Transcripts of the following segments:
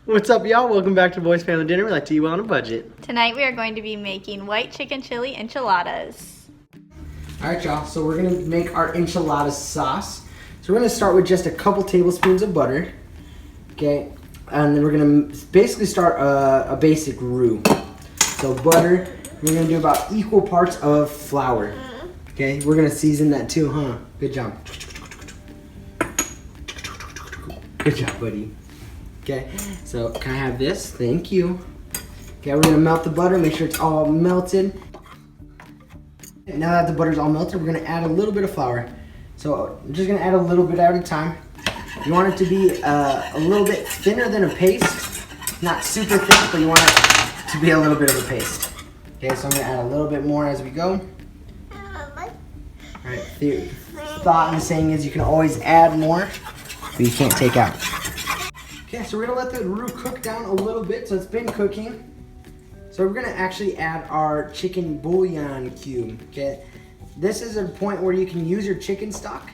What's up, y'all? Welcome back to Boys Family Dinner. We like to eat well on a budget. Tonight we are going to be making white chicken chili enchiladas. Alright, y'all, so we're gonna make our enchiladas sauce. So we're gonna start with just a couple tablespoons of butter. Okay, and then we're gonna basically start a basic roux. So butter, we're gonna do about equal parts of flour. Okay, we're gonna season that too, huh? Good job. Good job, buddy. Okay, so can I have this? Thank you. Okay, we're gonna melt the butter, make sure it's all melted. Now that the butter's all melted, we're gonna add a little bit of flour. So I'm just gonna add a little bit at a time. You want it to be a little bit thinner than a paste. Not super thick, but you want it to be a little bit of a paste. Okay, so I'm gonna add a little bit more as we go. Alright, the thought and saying is you can always add more, but you can't take out. Okay, so we're gonna let the roux cook down a little bit, so it's been cooking. So we're gonna actually add our chicken bouillon cube, okay? This is a point where you can use your chicken stock,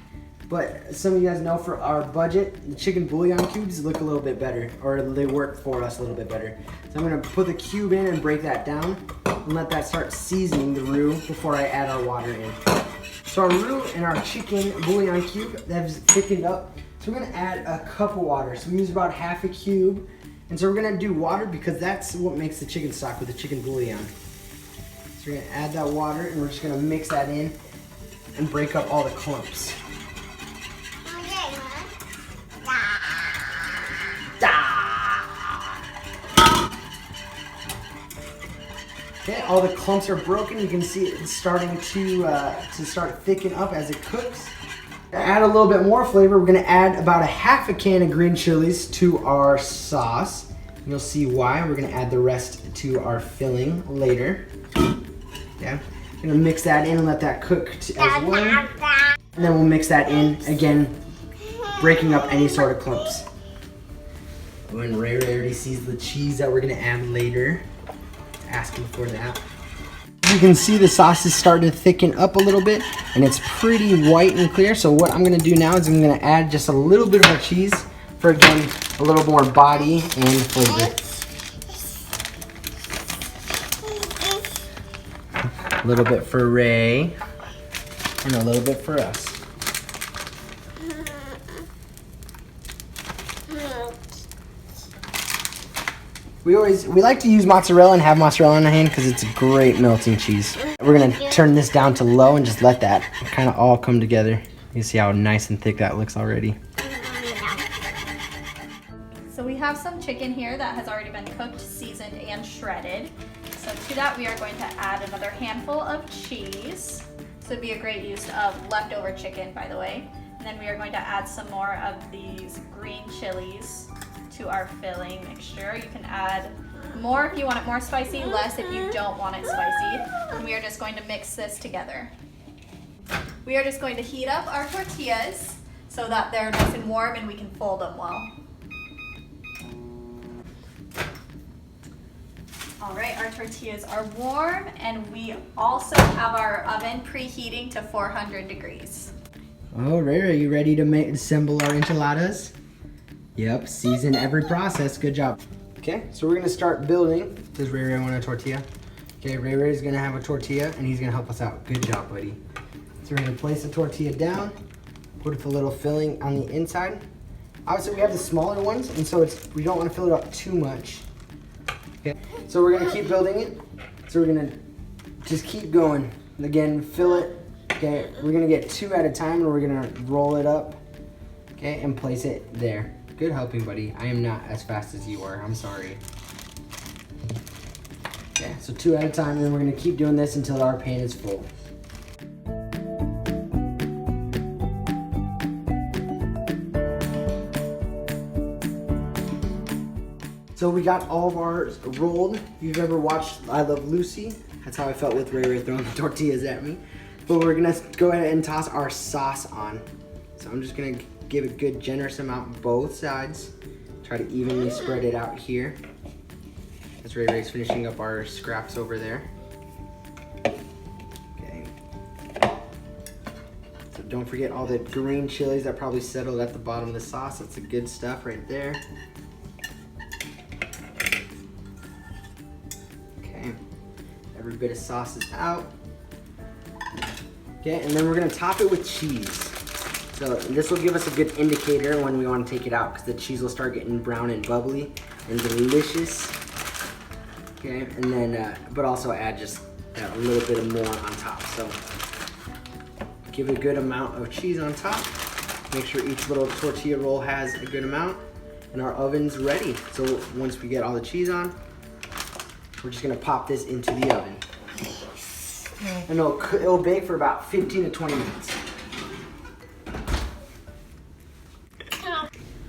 but some of you guys know for our budget, the chicken bouillon cubes look a little bit better, or they work for us a little bit better. So I'm gonna put the cube in and break that down, and let that start seasoning the roux before I add our water in. So our roux and our chicken bouillon cube, that's thickened up. So we're gonna add a cup of water. So we use about half a cube. And so we're gonna do water because that's what makes the chicken stock with the chicken bouillon. So we're gonna add that water and we're just gonna mix that in and break up all the clumps. Okay, all the clumps are broken. You can see it's starting to start thicken up as it cooks. To add a little bit more flavor, we're gonna add about a half a can of green chilies to our sauce. You'll see why. We're gonna add the rest to our filling later. Okay, we're gonna mix that in and let that cook as well. And then we'll mix that in again, breaking up any sort of clumps. When Ray already sees the cheese that we're gonna add later, asking for that. You can see the sauce is starting to thicken up a little bit and it's pretty white and clear. So what I'm gonna do now is I'm gonna add just a little bit of our cheese for, again, a little more body and flavor. A little bit for Ray and a little bit for us. We like to use mozzarella and have mozzarella in our hand because it's a great melting cheese. We're gonna turn this down to low and just let that kind of all come together. You see how nice and thick that looks already. So we have some chicken here that has already been cooked, seasoned, and shredded. So to that we are going to add another handful of cheese. This would be a great use of leftover chicken, by the way. And then we are going to add some more of these green chilies to our filling mixture. You can add more if you want it more spicy, less if you don't want it spicy. And we are just going to mix this together. We are just going to heat up our tortillas so that they're nice and warm and we can fold them well. All right, our tortillas are warm and we also have our oven preheating to 400 degrees. Oh, Ray, are you ready to assemble our enchiladas? Yep, season every process. Good job. Okay, so we're gonna start building. Does Ray want a tortilla? Okay, Ray is gonna have a tortilla and he's gonna help us out. Good job, buddy. So we're gonna place the tortilla down, put the little filling on the inside. Obviously, we have the smaller ones, and so we don't want to fill it up too much. Okay, so we're gonna keep building it. So we're gonna just keep going. Again, fill it. Okay, we're gonna get 2 at a time, and we're gonna roll it up. Okay, and place it there. Good helping, buddy. I am not as fast as you are. I'm sorry. Okay, so 2 at a time, and then we're gonna keep doing this until our pan is full. So we got all of ours rolled. If you've ever watched I Love Lucy, that's how I felt with Ray throwing the tortillas at me. But we're gonna go ahead and toss our sauce on. So I'm just gonna give a good generous amount both sides. Try to evenly spread it out here. As Ray's finishing up our scraps over there. Okay. So don't forget all the green chilies that probably settled at the bottom of the sauce. That's the good stuff right there. Every bit of sauce is out. Okay, and then we're gonna top it with cheese. So this will give us a good indicator when we want to take it out, because the cheese will start getting brown and bubbly and delicious. Okay, and then, but also add just a little bit more on top. So give a good amount of cheese on top. Make sure each little tortilla roll has a good amount. And our oven's ready. So once we get all the cheese on, we're just gonna pop this into the oven. And it'll bake for about 15 to 20 minutes.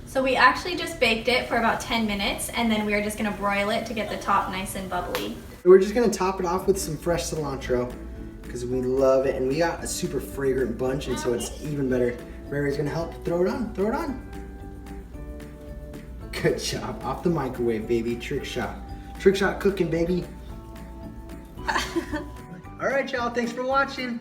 So we actually just baked it for about 10 minutes, and then we are just gonna broil it to get the top nice and bubbly. We're just gonna top it off with some fresh cilantro because we love it, and we got a super fragrant bunch, and so it's even better. Mary's gonna help throw it on, throw it on. Good job, off the microwave, baby, trick shot. Trick shot cooking, baby. All right, y'all, thanks for watching.